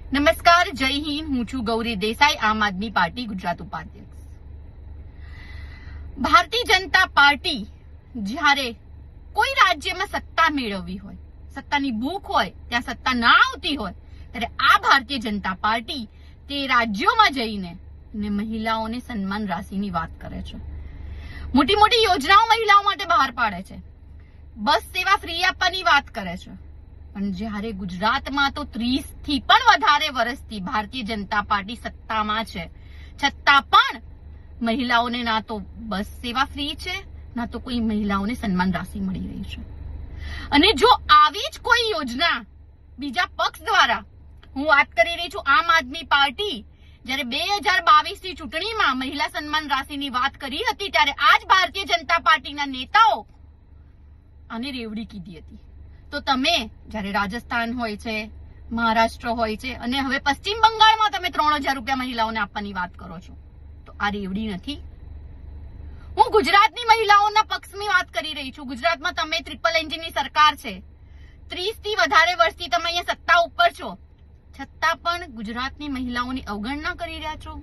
નમસ્કાર, જય હિન્દ. હું છું ગૌરી દેસાઈ, આમ આદમી પાર્ટી ગુજરાત ઉપાધ્યક્ષ. ભારતીય જનતા પાર્ટી જ્યારે કોઈ રાજ્યમાં સત્તા મેળવવી હોય, સત્તાની ભૂખ હોય, ત્યાં સત્તા ના આવતી હોય, ત્યારે આ ભારતીય જનતા પાર્ટી તે રાજ્યોમાં જઈને મહિલાઓને સન્માન રાશિની વાત કરે છે. મોટી મોટી યોજનાઓ મહિલાઓ માટે બહાર પાડે છે. બસ સેવા ફ્રી આપવાની વાત કરે છે. પણ જ્યારે ગુજરાતમાં તો 30 થી પણ વધારે વર્ષથી ભારતીય જનતા પાર્ટી સત્તામાં છે, છતાં પણ મહિલાઓને ના તો બસ સેવા ફ્રી છે, ના તો કોઈ મહિલાઓને સન્માન રાશિ મળી રહી છે. અને જો આવી જ કોઈ યોજના બીજા પક્ષ દ્વારા, હું વાત કરી રહી છું આમ આદમી પાર્ટી, જ્યારે 2022 ની ચૂંટણીમાં મહિલા સન્માન રાશિની વાત કરી હતી, ત્યારે આ જ ભારતીય જનતા પાર્ટીના નેતાઓ આને રેવડી કીધી હતી. તો તમે જ્યારે રાજસ્થાન હોય છે, મહારાષ્ટ્ર હોય છે, અને હવે પશ્ચિમ બંગાળમાં તમે 3000 રૂપિયા મહિલાઓને આપવાની વાત કરો છો, તો આ રેવડી નથી. હું ગુજરાતની મહિલાઓના પક્ષની વાત કરી રહી છું. ગુજરાતમાં તમે ટ્રિપલ એન્જિનની સરકાર છે, 30 થી વધારે વર્ષથી તમે અહીંયા સત્તા ઉપર છો, છતાં પણ ગુજરાતની મહિલાઓની અવગણના કરી રહ્યા છો.